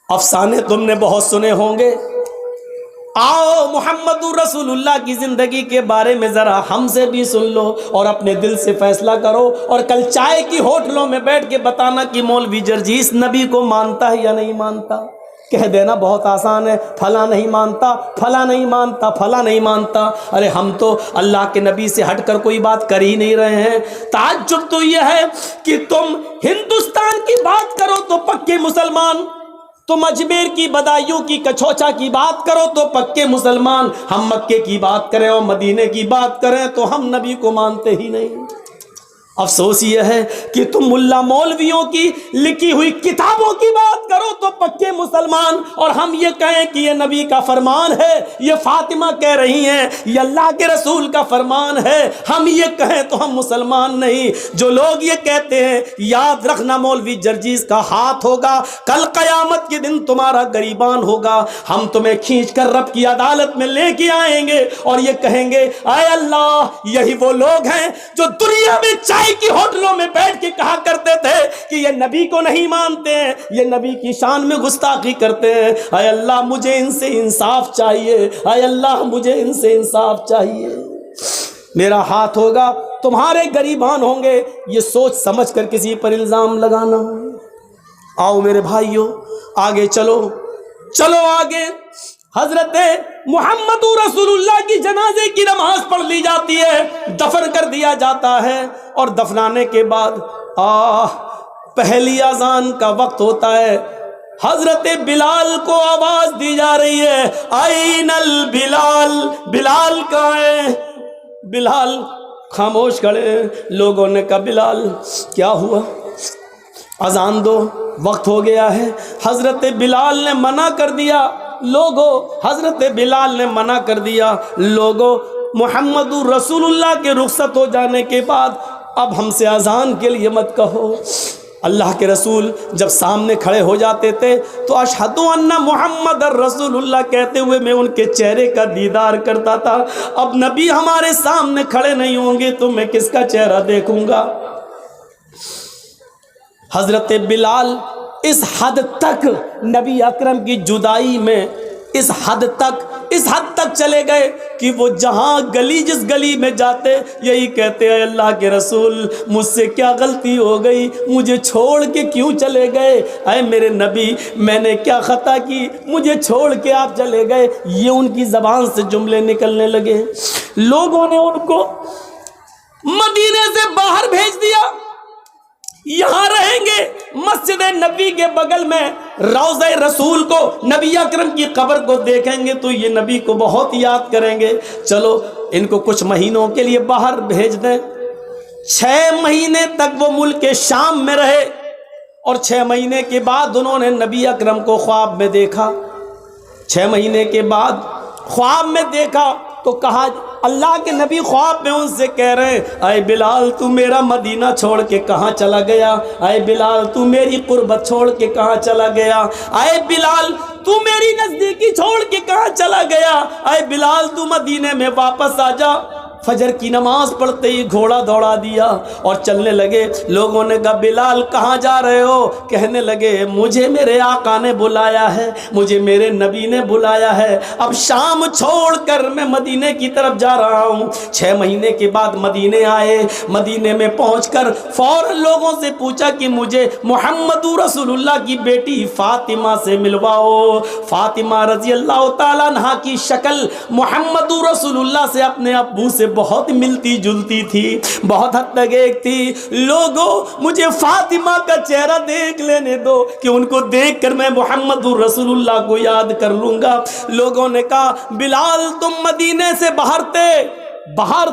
افسانے تم نے بہت سنے ہوں گے، آؤ محمد رسول اللہ کی زندگی کے بارے میں ذرا ہم سے بھی سن لو اور اپنے دل سے فیصلہ کرو، اور کل چائے کی ہوٹلوں میں بیٹھ کے بتانا کہ مولوی جرجیس نبی کو مانتا ہے یا نہیں مانتا۔ کہہ دینا بہت آسان ہے، فلاں نہیں مانتا، فلاں نہیں مانتا، فلاں نہیں مانتا۔ ارے ہم تو اللہ کے نبی سے ہٹ کر کوئی بات کر ہی نہیں رہے ہیں۔ تعجب تو یہ ہے کہ تم ہندوستان کی بات کرو تو پکے مسلمان، تم اجمیر کی بدایوں کی کچھوچا کی بات کرو تو پکے مسلمان، ہم مکے کی بات کریں اور مدینے کی بات کریں تو ہم نبی کو مانتے ہی نہیں۔ افسوس یہ ہے کہ تم ملا مولویوں کی لکھی ہوئی کتابوں کی بات کرو تو پکے مسلمان، اور ہم یہ کہیں کہ یہ نبی کا فرمان ہے، یہ فاطمہ کہہ رہی ہیں یہ اللہ کے رسول کا فرمان ہے، ہم یہ کہیں تو ہم مسلمان نہیں۔ جو لوگ یہ کہتے ہیں یاد رکھنا مولوی جرجیس کا ہاتھ ہوگا، کل قیامت کے دن تمہارا گریبان ہوگا، ہم تمہیں کھینچ کر رب کی عدالت میں لے کے آئیں گے اور یہ کہیں گے اے اللہ یہی وہ لوگ ہیں جو دنیا میں چائے کی ہوٹلوں میں بیٹھ کے کہا کرتے تھے کہ یہ نبی کو نہیں مانتے ہیں، یہ نبی کی شان میں گستاخی کرتے ہیں۔ اے اللہ مجھے ان سے انصاف چاہیے، اے اللہ مجھے ان سے انصاف چاہیے۔ میرا ہاتھ ہوگا، تمہارے گریبان ہوں گے، یہ سوچ سمجھ کر کسی پر الزام لگانا۔ آؤ میرے بھائیوں آگے چلو، چلو آگے۔ حضرت محمد رسول اللہ کی جنازے کی نماز پڑھ لی جاتی ہے، دفن کر دیا جاتا ہے، اور دفنانے کے بعد پہلی اذان کا وقت ہوتا ہے۔ حضرت بلال کو آواز دی جا رہی ہے این البلال، بلال کہاں ہے؟ بلال خاموش کھڑے۔ لوگوں نے کہا بلال کیا ہوا؟ اذان دو، وقت ہو گیا ہے۔ حضرت بلال نے منع کر دیا، لوگوں حضرت بلال نے منع کر دیا، لوگوں محمد رسول اللہ کے رخصت ہو جانے کے بعد اب ہم سے اذان کے لیے مت کہو۔ اللہ کے رسول جب سامنے کھڑے ہو جاتے تھے تو اشہد ان محمد رسول اللہ کہتے ہوئے میں ان کے چہرے کا دیدار کرتا تھا۔ اب نبی ہمارے سامنے کھڑے نہیں ہوں گے تو میں کس کا چہرہ دیکھوں گا؟ حضرت بلال اس حد تک نبی اکرم کی جدائی میں اس حد تک چلے گئے کہ وہ جہاں گلی جس گلی میں جاتے یہی کہتے ہیں اللہ کے رسول مجھ سے کیا غلطی ہو گئی، مجھے چھوڑ کے کیوں چلے گئے؟ اے میرے نبی میں نے کیا خطا کی، مجھے چھوڑ کے آپ چلے گئے؟ یہ ان کی زبان سے جملے نکلنے لگے۔ لوگوں نے ان کو مدینے سے باہر بھیج دیا، یہاں رہیں گے مسجد نبی کے بغل میں روضہ رسول کو، نبی اکرم کی قبر کو دیکھیں گے تو یہ نبی کو بہت یاد کریں گے۔ چلو ان کو کچھ مہینوں کے لیے باہر بھیج دیں۔ 6 مہینے تک وہ ملک شام میں رہے، اور 6 مہینے کے بعد انہوں نے نبی اکرم کو خواب میں دیکھا۔ 6 مہینے کے بعد خواب میں دیکھا تو کہا، اللہ کے نبی خواب میں ان سے کہہ رہے ہیں اے بلال تو میرا مدینہ چھوڑ کے کہاں چلا گیا؟ اے بلال تو میری قربت چھوڑ کے کہاں چلا گیا؟ اے بلال تو میری نزدیکی چھوڑ کے کہاں چلا گیا؟ اے بلال تو مدینے میں واپس آ جا۔ فجر کی نماز پڑھتے ہی گھوڑا دوڑا دیا اور چلنے لگے۔ لوگوں نے کہا بلال کہاں جا رہے ہو؟ کہنے لگے مجھے میرے آقا نے بلایا ہے، مجھے میرے نبی نے بلایا ہے، اب شام چھوڑ کر میں مدینے کی طرف جا رہا ہوں۔ 6 مہینے کے بعد مدینے آئے، مدینے میں پہنچ کر فوراً لوگوں سے پوچھا کہ مجھے محمد رسول اللہ کی بیٹی فاطمہ سے ملواؤ۔ فاطمہ رضی اللہ تعالیٰ عنہا کی شکل محمد رسول اللہ سے اپنے ابو سے بہت ملتی جلتی تھی، بہت حد تک ایک تھی۔ لوگوں مجھے فاطمہ کا چہرہ دیکھ لینے دو کہ ان کو دیکھ کر میں محمد رسول اللہ کو یاد کر لوں گا۔ لوگوں نے کہا بلال تم مدینے سے باہر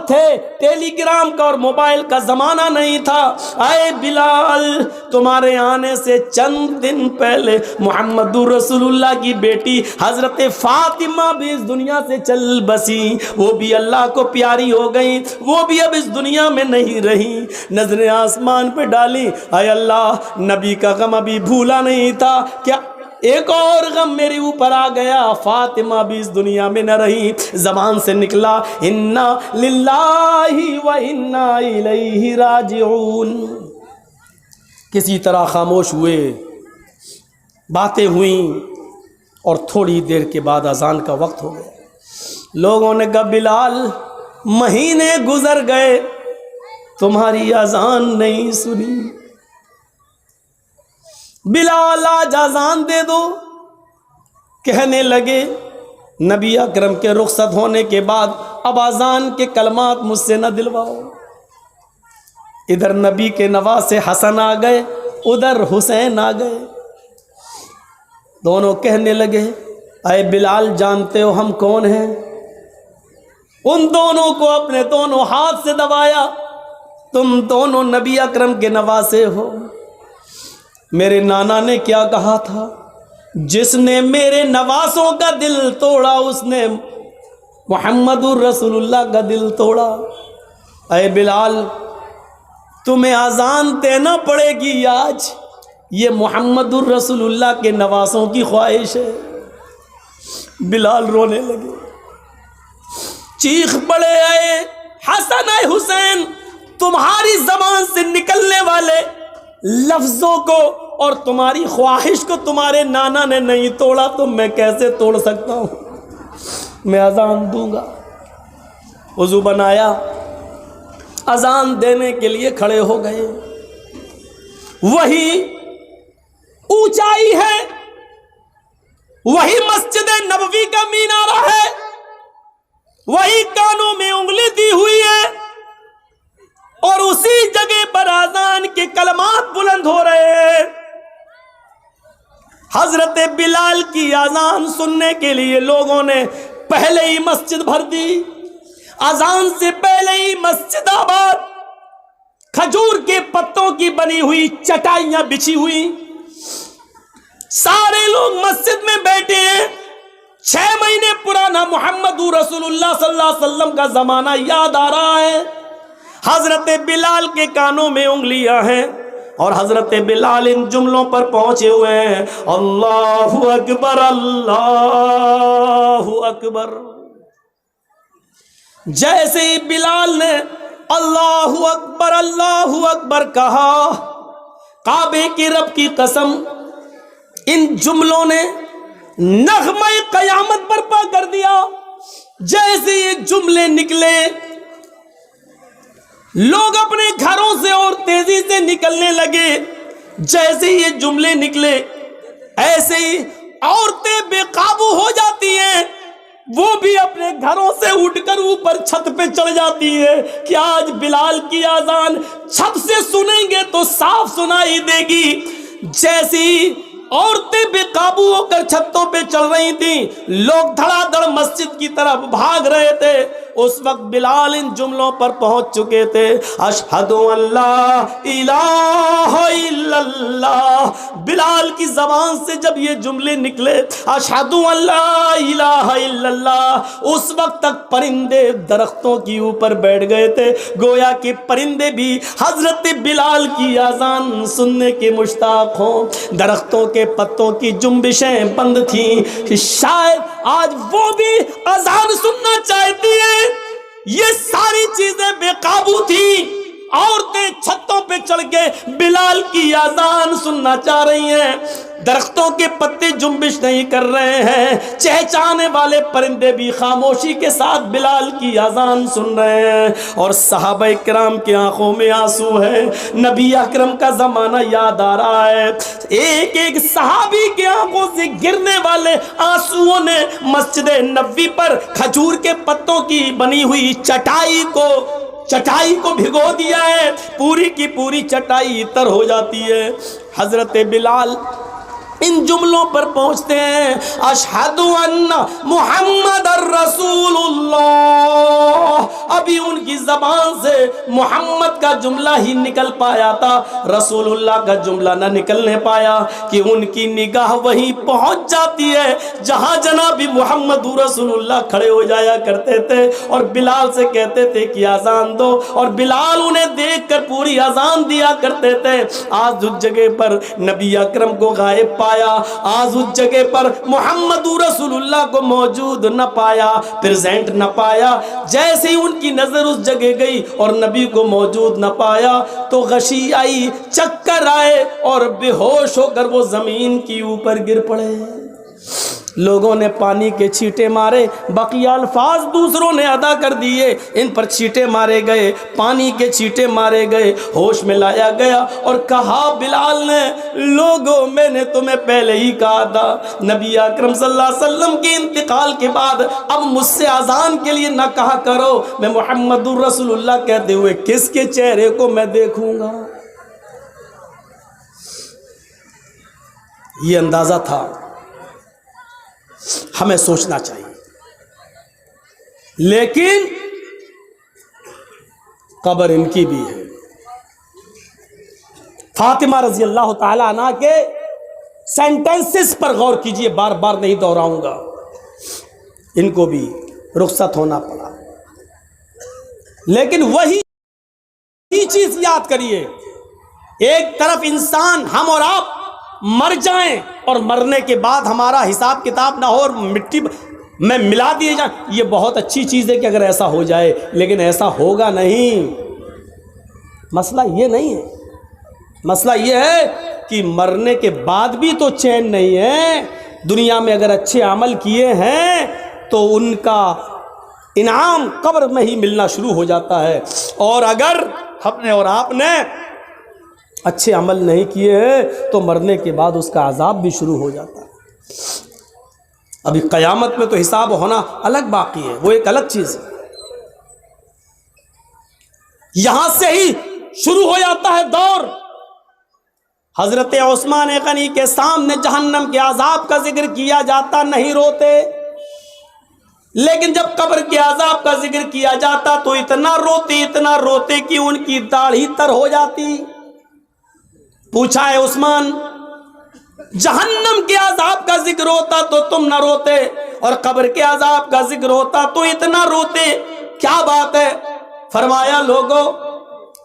تھے، ٹیلی گرام کا اور موبائل کا زمانہ نہیں تھا۔ اے بلال تمہارے آنے سے چند دن پہلے محمد رسول اللہ کی بیٹی حضرت فاطمہ بھی اس دنیا سے چل بسی، وہ بھی اللہ کو پیاری ہو گئی، وہ بھی اب اس دنیا میں نہیں رہی۔ نظریں آسمان پہ ڈالی، اے اللہ نبی کا غم ابھی بھولا نہیں تھا، کیا ایک اور غم میرے اوپر آ گیا؟ فاطمہ بھی اس دنیا میں نہ رہی۔ زبان سے نکلا انا للہ و انا الیہ راجعون۔ کسی طرح خاموش ہوئے۔ باتیں ہوئیں اور تھوڑی دیر کے بعد اذان کا وقت ہو گیا. لوگوں نے کہا بلال مہینے گزر گئے تمہاری اذان نہیں سنی. بلال آج اذان دے دو. کہنے لگے نبی اکرم کے رخصت ہونے کے بعد اب اذان کے کلمات مجھ سے نہ دلواؤ. ادھر نبی کے نواسے حسن آ گئے, ادھر حسین آ گئے. دونوں کہنے لگے اے بلال جانتے ہو ہم کون ہیں؟ ان دونوں کو اپنے دونوں ہاتھ سے دبایا. تم دونوں نبی اکرم کے نواسے ہو. میرے نانا نے کیا کہا تھا؟ جس نے میرے نواسوں کا دل توڑا اس نے محمد الرسول اللہ کا دل توڑا. اے بلال تمہیں اذان دینا پڑے گی آج. یہ محمد الرسول اللہ کے نواسوں کی خواہش ہے. بلال رونے لگے, چیخ پڑے اے حسن اے حسین, تمہاری زبان سے نکلنے والے لفظوں کو اور تمہاری خواہش کو تمہارے نانا نے نہیں توڑا تو میں کیسے توڑ سکتا ہوں؟ میں اذان دوں گا. وضو بنایا, اذان دینے کے لیے کھڑے ہو گئے. وہی اونچائی ہے, وہی مسجد نبوی کا مینارہ ہے, وہی کانوں میں انگلی دی ہوئی ہے, اور اسی جگہ پر اذان کے کلمات بلند ہو رہے ہیں. حضرت بلال کی اذان سننے کے لیے لوگوں نے پہلے ہی مسجد بھر دی. اذان سے پہلے ہی مسجد آباد, کھجور کے پتوں کی بنی ہوئی چٹائیاں بچھی ہوئی, سارے لوگ مسجد میں بیٹھے ہیں. 6 مہینے پرانا محمد رسول اللہ صلی اللہ علیہ وسلم کا زمانہ یاد آ رہا ہے. حضرت بلال کے کانوں میں انگلیاں ہیں اور حضرت بلال ان جملوں پر پہنچے ہوئے ہیں, اللہ اکبر اللہ اکبر. جیسے ہی بلال نے اللہ اکبر کہا, کعبے کی رب کی قسم ان جملوں نے نغمہ قیامت برپا کر دیا. جیسے یہ جملے نکلے لوگ اپنے گھروں سے اور تیزی سے نکلنے لگے. جیسے یہ جملے نکلے ایسے ہی عورتیں بے قابو ہو جاتی ہیں, وہ بھی اپنے گھروں سے اٹھ کر اوپر چھت پہ چڑھ جاتی ہے کہ آج بلال کی اذان چھت سے سنیں گے تو صاف سنائی دے گی. جیسی عورتیں بے قابو ہو کر چھتوں پہ چل رہی تھیں, لوگ دھڑا دھڑ مسجد کی طرف بھاگ رہے تھے. اس وقت بلال ان جملوں پر پہنچ چکے تھے, اشہد ان لا الہ الا اللہ. بلال کی زبان سے جب یہ جملے نکلے اشہد ان لا الہ الا اللہ, اس وقت تک پرندے درختوں کے اوپر بیٹھ گئے تھے. گویا کہ پرندے بھی حضرت بلال کی اذان سننے کے مشتاق ہوں. درختوں کے پتوں کی جنبشیں بند تھیں, شاید آج وہ بھی اذان سننا چاہتی ہیں. یہ ساری چیزیں بے قابو تھیں. عورتیں چھتوں پہ چڑھ کے بلال کی اذان سننا چاہ رہی ہیں. درختوں کے پتے جنبش نہیں کر رہے ہیں. چہچانے والے پرندے بھی خاموشی کے ساتھ بلال کی اذان سن رہے ہیں. اور صحابہ کرام کی آنکھوں میں آنسو ہے. نبی اکرم کا زمانہ یاد آ رہا ہے. ایک ایک صحابی کی آنکھوں سے گرنے والے آنسوؤں نے مسجد نبوی پر کھجور کے پتوں کی بنی ہوئی چٹائی کو بھگو دیا ہے. پوری کی پوری چٹائی تر ہو جاتی ہے. حضرت بلال ان جملوں پر پہنچتے ہیں, اشہد ان محمد الرسول اللہ. ابھی ان کی زبان سے محمد کا جملہ ہی نکل پایا تھا, رسول اللہ کا جملہ نہ نکلنے پایا کہ ان کی نگاہ وہیں پہنچ جاتی ہے جہاں جناب محمد رسول اللہ کھڑے ہو جایا کرتے تھے اور بلال سے کہتے تھے کہ اذان دو, اور بلال انہیں دیکھ کر پوری اذان دیا کرتے تھے. آج اس جگہ پر نبی اکرم کو غائب پا پایا. آج اس جگہ پر محمد رسول اللہ کو موجود نہ پایا, پریزنٹ نہ پایا. جیسے ہی ان کی نظر اس جگہ گئی اور نبی کو موجود نہ پایا تو غشی آئی, چکر آئے اور بے ہوش ہو کر وہ زمین کی اوپر گر پڑے. لوگوں نے پانی کے چھینٹے مارے, بقیہ الفاظ دوسروں نے ادا کر دیے. ان پر چھینٹے مارے گئے, پانی کے چھینٹے مارے گئے, ہوش میں لایا گیا اور کہا بلال نے, لوگوں میں نے تمہیں پہلے ہی کہا تھا نبی اکرم صلی اللہ علیہ وسلم کے انتقال کے بعد اب مجھ سے اذان کے لیے نہ کہا کرو, میں محمد رسول اللہ کہتے ہوئے کس کے چہرے کو میں دیکھوں گا. یہ اندازہ تھا. ہمیں سوچنا چاہیے. لیکن قبر ان کی بھی ہے. فاطمہ رضی اللہ تعالی عنہ کے سینٹنسز پر غور کیجئے, بار بار نہیں دہراؤں گا. ان کو بھی رخصت ہونا پڑا. لیکن وہی چیز یاد کریے, ایک طرف انسان ہم اور آپ مر جائیں اور مرنے کے بعد ہمارا حساب کتاب نہ ہو اور مٹی میں ملا دیے جائیں, یہ بہت اچھی چیز ہے کہ اگر ایسا ہو جائے, لیکن ایسا ہوگا نہیں. مسئلہ یہ نہیں ہے. مسئلہ یہ ہے کہ مرنے کے بعد بھی تو چین نہیں ہے. دنیا میں اگر اچھے عمل کیے ہیں تو ان کا انعام قبر میں ہی ملنا شروع ہو جاتا ہے, اور اگر ہم نے اور آپ نے اچھے عمل نہیں کیے ہیں تو مرنے کے بعد اس کا عذاب بھی شروع ہو جاتا ہے. ابھی قیامت میں تو حساب ہونا الگ باقی ہے, وہ ایک الگ چیز ہے. یہاں سے ہی شروع ہو جاتا ہے دور. حضرت عثمان غنی کے سامنے جہنم کے عذاب کا ذکر کیا جاتا نہیں روتے, لیکن جب قبر کے عذاب کا ذکر کیا جاتا تو اتنا روتے کہ ان کی داڑھی تر ہو جاتی. پوچھا ہے عثمان, جہنم کے عذاب کا ذکر ہوتا تو تم نہ روتے, اور قبر کے عذاب کا ذکر ہوتا تو اتنا روتے, کیا بات ہے؟ فرمایا لوگوں,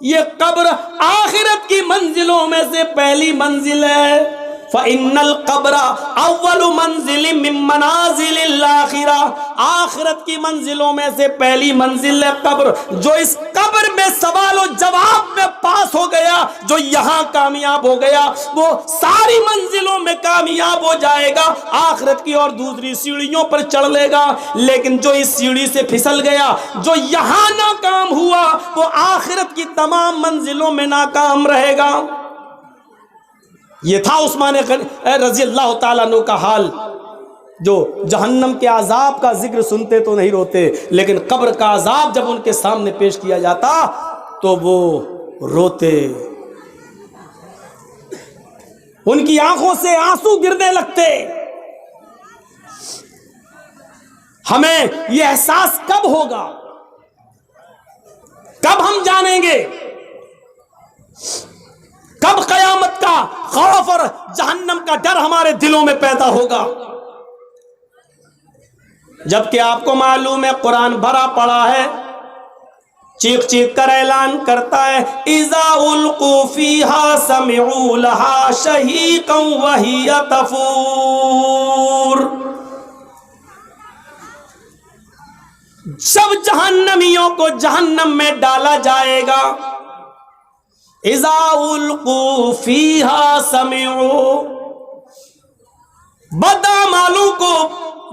یہ قبر آخرت کی منزلوں میں سے پہلی منزل ہے. فَإِنَّ الْقَبْرَ أَوَّلُ مَنزِلٍ مِّن مَّنَازِلِ الْآخِرَةِ, آخرت کی منزلوں میں سے پہلی منزل ہے قبر. جو اس قبر میں سوال و جواب میں پاس ہو گیا, جو یہاں کامیاب ہو گیا, وہ ساری منزلوں میں کامیاب ہو جائے گا, آخرت کی اور دوسری سیڑھیوں پر چڑھ لے گا. لیکن جو اس سیڑھی سے پھسل گیا, جو یہاں ناکام ہوا, وہ آخرت کی تمام منزلوں میں ناکام رہے گا. یہ تھا عثمان رضی اللہ تعالیٰ عنہ کا حال, جو جہنم کے عذاب کا ذکر سنتے تو نہیں روتے, لیکن قبر کا عذاب جب ان کے سامنے پیش کیا جاتا تو وہ روتے. ان کی آنکھوں سے آنسو گرنے لگتے. ہمیں یہ احساس کب ہوگا, کب ہم جانیں گے, کب قیامت کا خوف اور جہنم کا ڈر ہمارے دلوں میں پیدا ہوگا؟ جبکہ آپ کو معلوم ہے قرآن بھرا پڑا ہے, چیخ چیخ کر اعلان کرتا ہے, اِذَا أُلْقُوا فِيهَا سَمِعُوا لَهَا شَهِيقًا وَهِيَ تَفُورُ. جب جہنمیوں کو جہنم میں ڈالا جائے گا, اِذَا أُلْقُوا فِيهَا سَمِعُوا, بدعمالوں کو,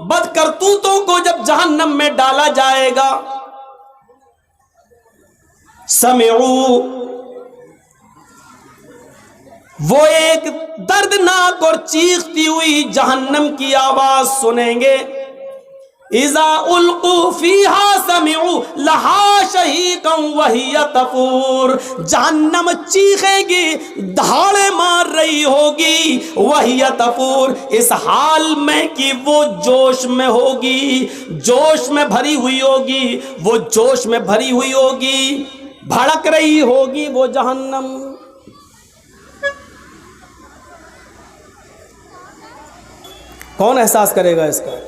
بد کرتوتوں کو جب جہنم میں ڈالا جائے گا, سَمِعُوا, وہ ایک دردناک اور چیختی ہوئی جہنم کی آواز سنیں گے. اِذَا أُلْقُوا فِيهَا سَمِعُوا لَهَا شَهِيقًا وَهِيَ تَفُورُ, جہنم چیخے گی, دھاڑے مار رہی ہوگی, وَهِيَ تَفُورُ, اس حال میں کہ وہ جوش میں ہوگی, جوش میں بھری ہوئی ہوگی, وہ جوش میں بھری ہوئی ہوگی, بھڑک رہی ہوگی وہ جہنم. کون احساس کرے گا اس کا؟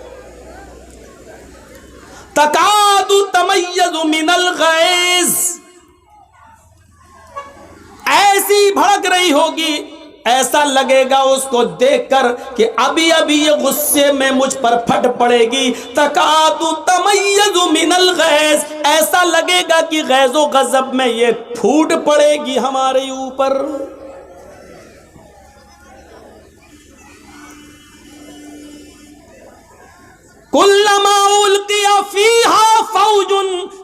تکاد تمیز من الغیظ, ایسی بھڑک رہی ہوگی ایسا لگے گا اس کو دیکھ کر کہ ابھی ابھی یہ غصے میں مجھ پر پھٹ پڑے گی، تکاد تمیز من الغیظ، ایسا لگے گا کہ غیظ و غضب میں یہ پھوٹ پڑے گی ہمارے اوپر۔ کلما القی فیہا فوج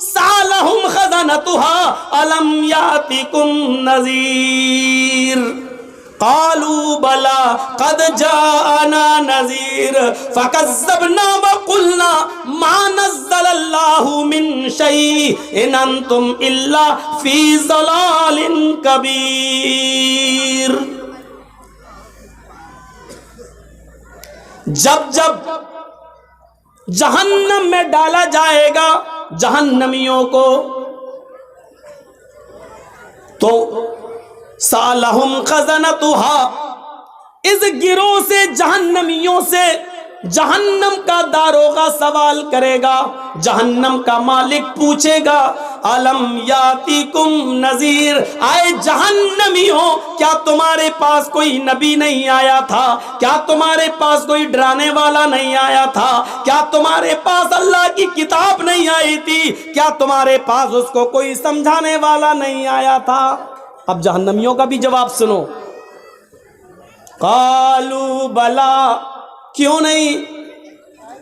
سالہم خزنتها الم یاتکم نذیر قالوا بلى قد جاءنا نذیر فکذبنا وقلنا ما نزل اللہ من شیء ان انتم الا فی ضلال کبیر۔ جب جب جہنم میں ڈالا جائے گا جہنمیوں کو تو سالہم خزنتها، اس گروہ سے جہنمیوں سے جہنم کا داروغہ سوال کرے گا، جہنم کا مالک پوچھے گا الم یاتیکم نذیر، آئے جہنمیوں کیا تمہارے پاس کوئی نبی نہیں آیا تھا؟ کیا تمہارے پاس کوئی ڈرانے والا نہیں آیا تھا؟ کیا تمہارے پاس اللہ کی کتاب نہیں آئی تھی؟ کیا تمہارے پاس اس کو کوئی سمجھانے والا نہیں آیا تھا؟ اب جہنمیوں کا بھی جواب سنو، قالوا بلا، کیوں نہیں؟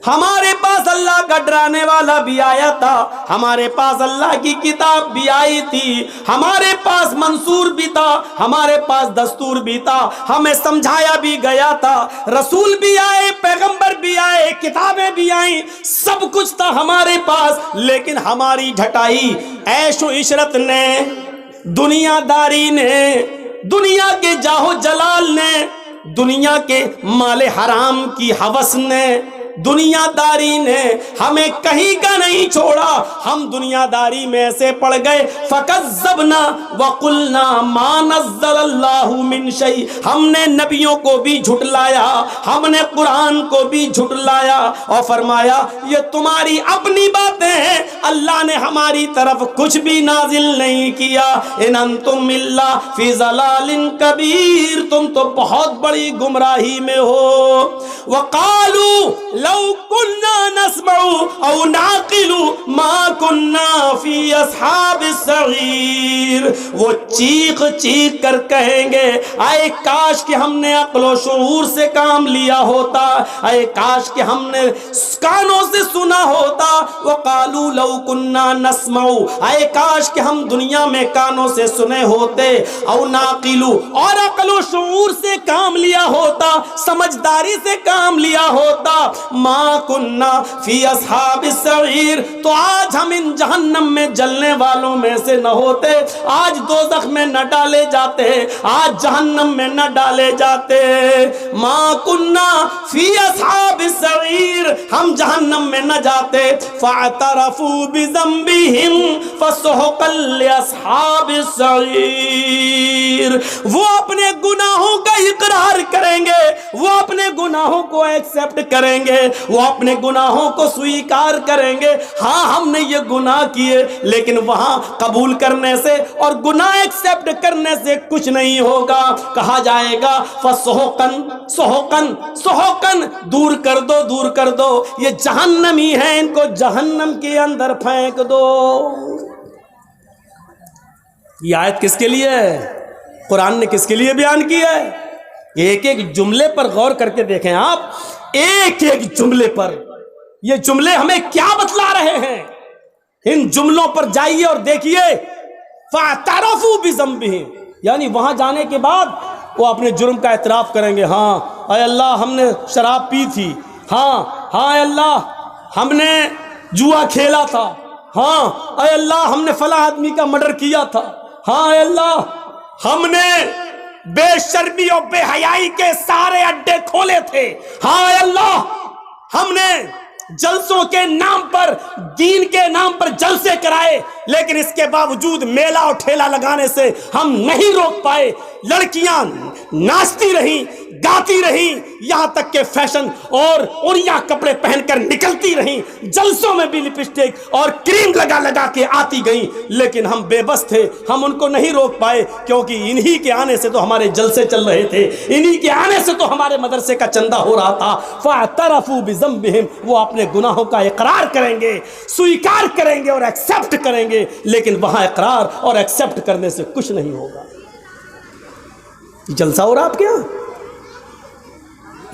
ہمارے پاس اللہ کا ڈرانے والا بھی آیا تھا، ہمارے پاس اللہ کی کتاب بھی آئی تھی، ہمارے پاس منصور بھی تھا، ہمارے پاس دستور بھی تھا، ہمیں سمجھایا بھی گیا تھا، رسول بھی آئے، پیغمبر بھی آئے، کتابیں بھی آئیں، سب کچھ تھا ہمارے پاس، لیکن ہماری ڈھٹائی عیش و عشرت نے، دنیا داری نے، دنیا کے جاہو جلال نے، دنیا کے مال حرام کی ہوس نے، دنیا داری نے ہمیں کہیں کا نہیں چھوڑا، ہم دنیا داری میں ایسے پڑ گئے، فکذبنا وقلنا ما نزل اللہ من شیء، ہم نے نبیوں کو بھی جھٹلایا، ہم نے قرآن کو بھی جھٹلایا اور فرمایا یہ تمہاری اپنی باتیں ہیں، اللہ نے ہماری طرف کچھ بھی نازل نہیں کیا، ان انتم الا فی ضلال کبیر، تم تو بہت بڑی گمراہی میں ہو۔ وقالوا لو كنا نسمع او نعقل ما كنا في اصحاب السعیر، وہ چیخ چیخ کر کہیں گے اے کاش کہ ہم نے عقل و شعور سے کام لیا ہوتا، اے کاش کہ ہم نے کانوں سے سنا ہوتا۔ وقالوا لو كنا نسمع، اے کاش کہ ہم دنیا میں کانوں سے سنے ہوتے، او نعقل، اور عقل و شعور سے کام لیا ہوتا، سمجھداری سے کام لیا ہوتا، ما کننا فی اصحاب السعیر، تو آج ہم ان جہنم میں جلنے والوں میں سے نہ ہوتے، آج دوزخ میں نہ ڈالے جاتے، آج جہنم میں نہ ڈالے جاتے۔ ما کننا فی اصحاب السعیر، ہم جہنم میں نہ جاتے۔ فاعترفوا بذنبہم فسحقا لاصحاب السعیر، وہ اپنے گناہوں کا اقرار کریں گے، وہ اپنے گناہوں کو ایکسپٹ کریں گے، وہ اپنے گناہوں کو سویکار کریں گے، ہاں ہم نے یہ گناہ کیے، لیکن وہاں قبول کرنے سے اور گناہ ایکسپٹ کرنے سے کچھ نہیں ہوگا۔ کہا جائے گا فسحقن سحقن سحقن، دور کر دو دور کر دو، یہ جہنمی ہیں، ان کو جہنم کے اندر پھینک دو۔ یہ آیت کس کے لیے ہے؟ قرآن نے کس کے لیے بیان کی ہے؟ ایک ایک جملے پر غور کر کے دیکھیں آپ، ایک ایک جملے پر، یہ جملے ہمیں کیا بتلا رہے ہیں؟ ان جملوں پر جائیے اور دیکھیے، فاعترفوا بذنبہم، یعنی وہاں جانے کے بعد وہ اپنے جرم کا اعتراف کریں گے، ہاں اے اللہ ہم نے شراب پی تھی، ہاں اے اللہ ہم نے جوا کھیلا تھا، ہاں اے اللہ ہم نے فلاں آدمی کا مرڈر کیا تھا، ہاں اے اللہ ہم نے بے شرمی اور بے حیائی کے سارے اڈے کھولے تھے، ہاں اے اللہ ہم نے جلسوں کے نام پر، دین کے نام پر جلسے کرائے، لیکن اس کے باوجود میلہ اور ٹھیلا لگانے سے ہم نہیں روک پائے۔ لڑکیاں ناچتی رہیں، گاتی رہیں، یہاں تک کہ فیشن اور اوریا کپڑے پہن کر نکلتی رہیں، جلسوں میں بھی لپسٹک اور کریم لگا لگا کے آتی گئیں، لیکن ہم بے بس تھے، ہم ان کو نہیں روک پائے، کیونکہ انہی کے آنے سے تو ہمارے جلسے چل رہے تھے، انہی کے آنے سے تو ہمارے مدرسے کا چندہ ہو رہا تھا۔ فَاعْتَرَفُوا بِذَنبِهِمْ، وہ اپنے گناہوں کا اقرار کریں گے، سویکار کریں گے اور ایکسیپٹ کریں گے، لیکن وہاں اقرار اور ایکسیپٹ کرنے سے کچھ نہیں ہوگا۔ جلسہ ہو رہا آپ کے یہاں،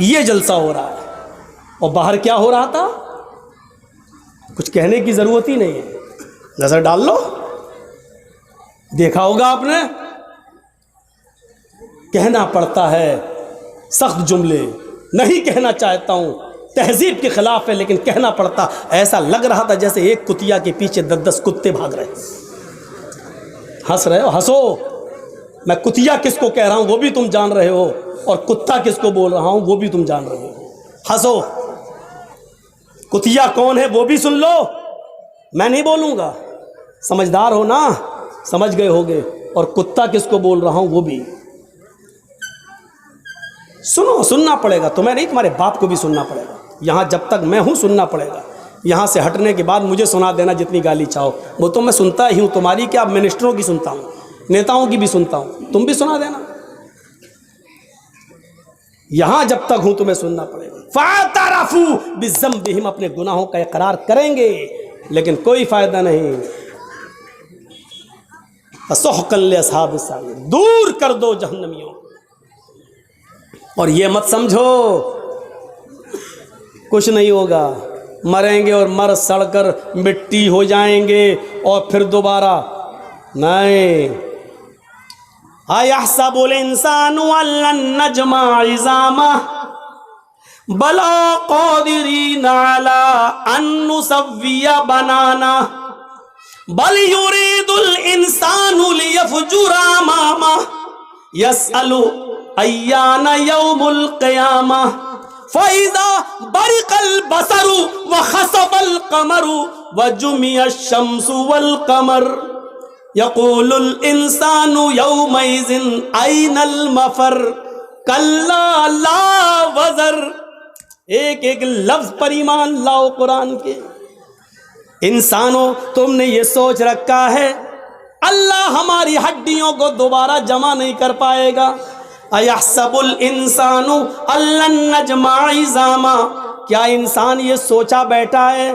یہ جلسہ ہو رہا ہے، اور باہر کیا ہو رہا تھا کچھ کہنے کی ضرورت ہی نہیں ہے، نظر ڈال لو، دیکھا ہوگا آپ نے۔ کہنا پڑتا ہے سخت جملے، نہیں کہنا چاہتا ہوں، تہذیب کے خلاف ہے، لیکن کہنا پڑتا۔ ایسا لگ رہا تھا جیسے ایک کتیا کے پیچھے 10 کتے بھاگ رہے۔ ہنس رہے ہو، ہنسو، میں کتیا کس کو کہہ رہا ہوں وہ بھی تم جان رہے ہو، اور کتا کس کو بول رہا ہوں وہ بھی تم جان رہے ہو، ہنسو۔ کتیا کون ہے وہ بھی سن لو، میں نہیں بولوں گا، سمجھدار ہو نا، سمجھ گئے ہوگے، اور کتا کس کو بول رہا ہوں وہ بھی سنو، سننا پڑے گا، تمہیں نہیں، تمہارے باپ کو بھی سننا پڑے گا، یہاں جب تک میں ہوں سننا پڑے گا، یہاں سے ہٹنے کے بعد مجھے سنا دینا جتنی گالی چاہو، وہ تو میں سنتا ہی ہوں، تمہاری کیا، منسٹروں کی سنتا ہوں، نیتاؤں کی بھی سنتا ہوں، تم بھی سنا دینا، یہاں جب تک ہوں تمہیں سننا پڑے گا۔ فَاعْتَرَفُوا بِذَنبِهِمْ، اپنے گناہوں کا اقرار کریں گے، لیکن کوئی فائدہ نہیں۔ فَسُحْقًا لِّأَصْحَابِ السَّعِيرِ، دور کر دو جہنمیوں، اور یہ مت سمجھو کچھ نہیں ہوگا، مریں گے اور مر سڑ کر مٹی ہو جائیں گے اور پھر دوبارہ نہیں۔ أَيَحْسَبُ الْإِنسَانُ أَن لَّن نَّجْمَعَ عِظَامَهُ بَلَىٰ قَادِرِينَ عَلَىٰ أَن نُّسَوِّيَ بَنَانَهُ بَلْ يُرِيدُ الْإِنسَانُ لِيَفْجُرَ أَمَامَهُ يَسْأَلُ أَيَّانَ يَوْمُ الْقِيَامَةِ فَإِذَا بَرِقَ الْبَصَرُ وَخَسَفَ الْقَمَرُ وَجُمِعَ الشَّمْسُ وَالْقَمَرُ يَقُولُ الْإِنسَانُ يَوْمَئِذٍ أَيْنَ الْمَفَرُّ كَلَّا لَا وَزَرَ، ایک ایک لفظ پر ایمان لاؤ قرآن کے۔ انسانوں، تم نے یہ سوچ رکھا ہے اللہ ہماری ہڈیوں کو دوبارہ جمع نہیں کر پائے گا۔ اَيَحْسَبُ الْإِنسَانُ أَن لَّن نَّجْمَعَ عِظَامَهُ، کیا انسان یہ سوچا بیٹھا ہے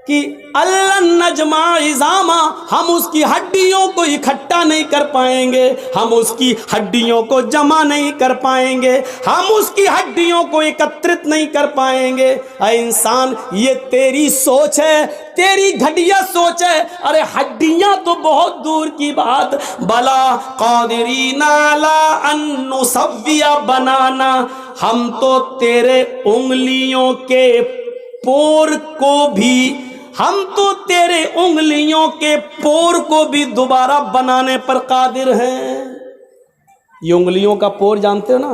کہ أَن لَّن نَّجْمَعَ عِظَامَهُ، ہم اس کی ہڈیوں کو اکٹھا نہیں کر پائیں گے، ہم اس کی ہڈیوں کو جمع نہیں کر پائیں گے، ہم اس کی ہڈیوں کو اکترت نہیں کر پائیں گے۔ اے انسان، یہ تیری سوچ ہے، تیری گھٹیا سوچ ہے، ارے ہڈیاں تو بہت دور کی بات۔ بلا قادرین علی ان نسوی بنانا، ہم تو تیرے انگلیوں کے پور کو بھی، ہم تو تیرے انگلیوں کے پور کو بھی دوبارہ بنانے پر قادر ہیں۔ یہ انگلیوں کا پور جانتے ہو نا،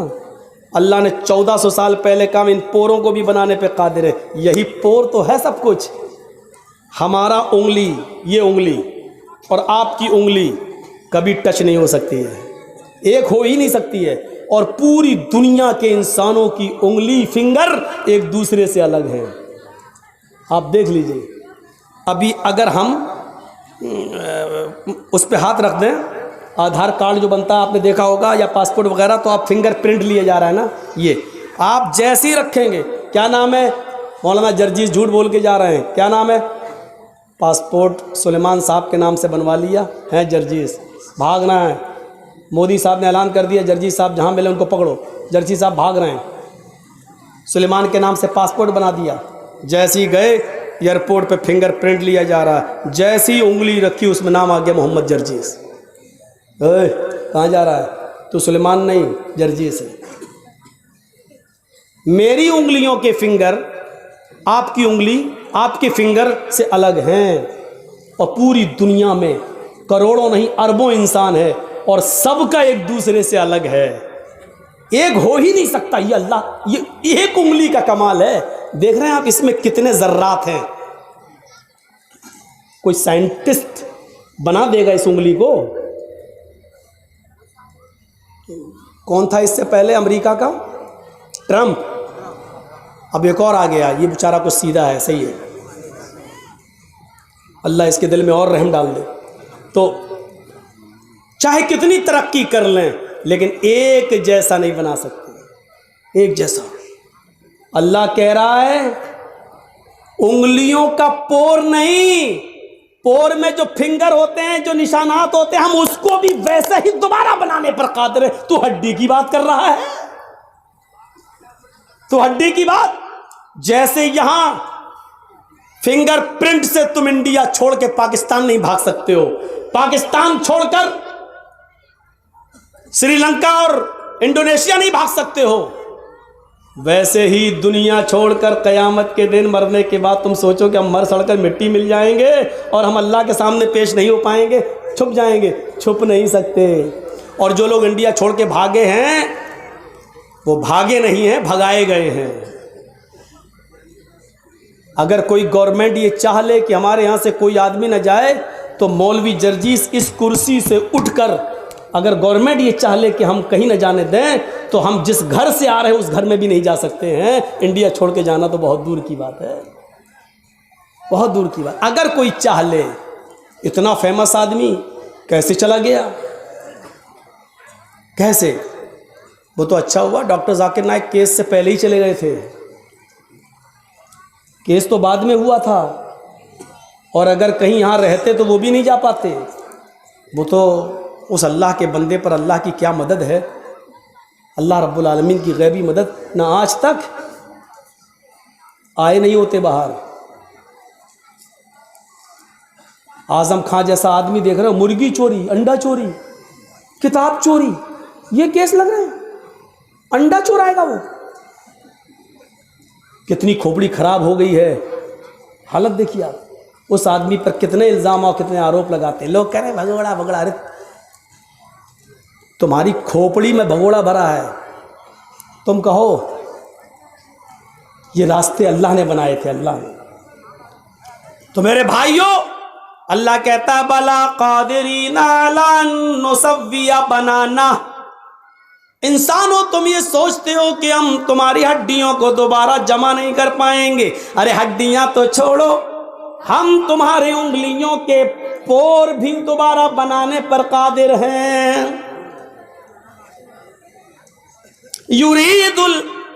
اللہ نے 1400 سال پہلے کہا ان پوروں کو بھی بنانے پہ قادر ہے۔ یہی پور تو ہے سب کچھ۔ ہمارا انگلی، یہ انگلی اور آپ کی انگلی کبھی ٹچ نہیں ہو سکتی ہے، ایک ہو ہی نہیں سکتی ہے، اور پوری دنیا کے انسانوں کی انگلی، فنگر ایک دوسرے سے الگ ہیں۔ آپ دیکھ لیجئے، ابھی اگر ہم اس پہ ہاتھ رکھ دیں، آدھار کارڈ جو بنتا ہے آپ نے دیکھا ہوگا، یا پاسپورٹ وغیرہ، تو آپ فنگر پرنٹ لیے جا رہا ہے نا، یہ آپ جیسے ہی رکھیں گے، کیا نام ہے، مولانا جرجیز جھوٹ بول کے جا رہے ہیں، کیا نام ہے، پاسپورٹ سلیمان صاحب کے نام سے بنوا لیا ہے، جرجیز، بھاگنا ہے، مودی صاحب نے اعلان کر دیا جرجیز صاحب جہاں ملے ان کو پکڑو، جرجیز صاحب بھاگ رہے ہیں، سلیمان کے نام سے پاسپورٹ بنا دیا، جیسے ہی گئے ایئرپورٹ پہ فنگر پرنٹ لیا جا رہا ہے، جیسی انگلی رکھی اس میں نام آ گیا محمد جرجیز۔ کہاں جا رہا ہے تو؟ سلیمان نہیں، جرجیز ہے۔ میری انگلیوں کے فنگر آپ کی انگلی، آپ کے فنگر سے الگ ہیں، اور پوری دنیا میں کروڑوں نہیں اربوں انسان ہے، اور سب کا ایک دوسرے سے الگ ہے، ایک ہو ہی نہیں سکتا۔ یہ اللہ، یہ ایک انگلی کا کمال ہے۔ دیکھ رہے ہیں آپ اس میں کتنے ذرات ہیں، کوئی سائنٹسٹ بنا دے گا اس انگلی کو؟ کون تھا اس سے پہلے امریکہ کا؟ ٹرمپ. اب ایک اور آ گیا, یہ بیچارہ کچھ سیدھا ہے, صحیح ہے, اللہ اس کے دل میں اور رحم ڈال دے. تو چاہے کتنی ترقی کر لیں لیکن ایک جیسا نہیں بنا سکتے, ایک جیسا. اللہ کہہ رہا ہے انگلیوں کا پور نہیں, پور میں جو فنگر ہوتے ہیں, جو نشانات ہوتے ہیں, ہم اس کو بھی ویسے ہی دوبارہ بنانے پر قادر ہے. تو ہڈی کی بات کر رہا ہے, تو ہڈی کی بات. جیسے یہاں فنگر پرنٹ سے تم انڈیا چھوڑ کے پاکستان نہیں بھاگ سکتے ہو, پاکستان چھوڑ کر سری لنکا اور انڈونیشیا نہیں بھاگ سکتے ہو, ویسے ہی دنیا چھوڑ کر قیامت کے دن مرنے کے بعد تم سوچو کہ ہم مر سڑ کر مٹی مل جائیں گے اور ہم اللہ کے سامنے پیش نہیں ہو پائیں گے, چھپ جائیں گے, چھپ نہیں سکتے. اور جو لوگ انڈیا چھوڑ کے بھاگے ہیں وہ بھاگے نہیں ہیں, بھگائے گئے ہیں. اگر کوئی گورنمنٹ یہ چاہ لے کہ ہمارے یہاں سے کوئی آدمی نہ جائے تو مولوی جرجیس اس کرسی سے اٹھ کر, اگر گورنمنٹ یہ چاہ لے کہ ہم کہیں نہ جانے دیں تو ہم جس گھر سے آ رہے ہیں اس گھر میں بھی نہیں جا سکتے ہیں. انڈیا چھوڑ کے جانا تو بہت دور کی بات ہے, بہت دور کی بات. اگر کوئی چاہ لے, اتنا فیمس آدمی کیسے چلا گیا, کیسے؟ وہ تو اچھا ہوا ڈاکٹر ذاکر نائک کیس سے پہلے ہی چلے گئے تھے, کیس تو بعد میں ہوا تھا, اور اگر کہیں یہاں رہتے تو وہ بھی نہیں جا پاتے. وہ تو اس اللہ کے بندے پر اللہ کی کیا مدد ہے, اللہ رب العالمین کی غیبی مدد. نہ آج تک آئے نہیں ہوتے باہر. اعظم خان جیسا آدمی دیکھ رہے ہو, مرغی چوری, انڈا چوری, کتاب چوری, یہ کیس لگ رہے ہیں, انڈا چورائے گا وہ. کتنی کھوپڑی خراب ہو گئی ہے, حالت دیکھیے آپ. اس آدمی پر کتنے الزام اور کتنے آروپ لگاتے ہیں. لوگ کہہ رہے ہیں بھگوڑا بھگوڑا. ارے تمہاری کھوپڑی میں بھگوڑا بھرا ہے, تم کہو یہ راستے اللہ نے بنائے تھے, اللہ نے. تو میرے بھائیوں, اللہ کہتا ہے بلا قادرین علی ان نسوی بنانا. انسانوں تم یہ سوچتے ہو کہ ہم تمہاری ہڈیوں کو دوبارہ جمع نہیں کر پائیں گے. ارے ہڈیاں تو چھوڑو, ہم تمہاری انگلیوں کے پور بھی دوبارہ بنانے پر قادر ہیں.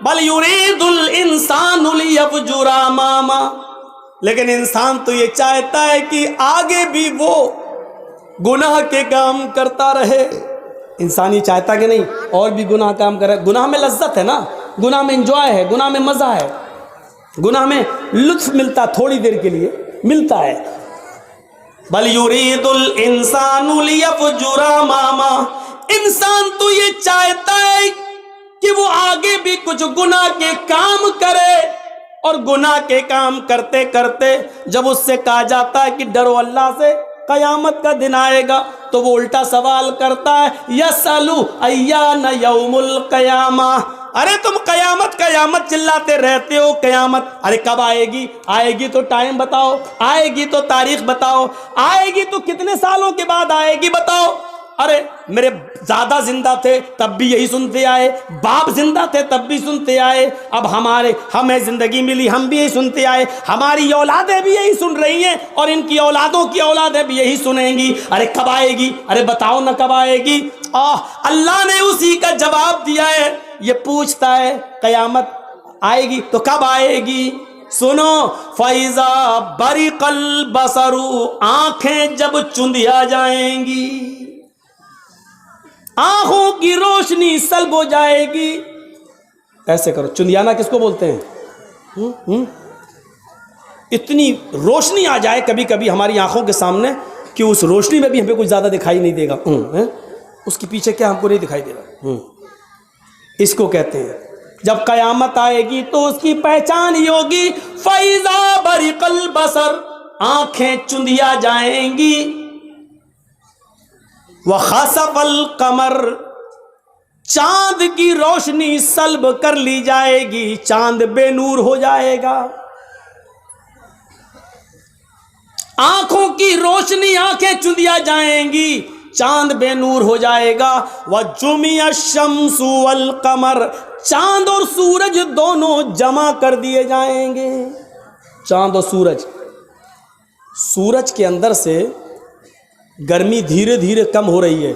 بل یرید الانسان لیفجر اماما. لیکن انسان تو یہ چاہتا ہے کہ آگے بھی وہ گناہ کے کام کرتا رہے. انسان یہ چاہتا کہ نہیں اور بھی گناہ کام کرے. گناہ میں لذت ہے نا, گناہ میں انجوائے ہے, گناہ میں مزہ ہے, گناہ میں لطف ملتا, تھوڑی دیر کے لیے ملتا ہے. بل یرید الانسان لیفجر اماما. انسان تو یہ چاہتا ہے کہ وہ آگے بھی کچھ گناہ کے کام کرے, اور گناہ کے کام کرتے کرتے جب اس سے کہا جاتا ہے کہ ڈرو اللہ سے, قیامت کا دن آئے گا, تو وہ الٹا سوال کرتا ہے یسألو ایان یوم القیامہ. ارے تم قیامت قیامت چلاتے رہتے ہو, قیامت ارے کب آئے گی, آئے گی تو ٹائم بتاؤ, آئے گی تو تاریخ بتاؤ, آئے گی تو کتنے سالوں کے بعد آئے گی بتاؤ. ارے میرے دادا زندہ تھے تب بھی یہی سنتے آئے, باپ زندہ تھے تب بھی سنتے آئے, اب ہمیں زندگی ملی ہم بھی یہی سنتے آئے, ہماری اولادیں بھی یہی سن رہی ہیں, اور ان کی اولادوں کی اولادیں بھی یہی سنیں گی. ارے کب آئے گی, ارے بتاؤ نہ کب آئے گی. اللہ نے اسی کا جواب دیا ہے. یہ پوچھتا ہے قیامت آئے گی تو کب آئے گی. سنو, فَإِذَا بَرِقَ الْبَصَرُ. آنکھیں جب چندیا جائیں گی, آنکھوں کی روشنی سلب ہو جائے گی. ایسے کرو, چندیانا کس کو بولتے ہیں؟ اتنی روشنی آ جائے کبھی کبھی ہماری آنکھوں کے سامنے کہ اس روشنی میں بھی ہمیں کچھ زیادہ دکھائی نہیں دے گا, اس کے پیچھے کیا ہم کو نہیں دکھائی دے گا. اس کو کہتے ہیں جب قیامت آئے گی تو اس کی پہچان ہی ہوگی. فَإِذَا بَرِقَ الْبَصَرُ. آنکھیں چندیا جائیں گی. وَخَسَفَ الْقَمَرُ. چاند کی روشنی سلب کر لی جائے گی, چاند بے نور ہو جائے گا. آنکھوں کی روشنی, آنکھیں چندیا جائیں گی, چاند بے نور ہو جائے گا. وَجُمِعَ الشَّمْسُ وَالْقَمَرُ چاند اور سورج دونوں جمع کر دیے جائیں گے. چاند اور سورج کے اندر سے گرمی دھیرے دھیرے کم ہو رہی ہے.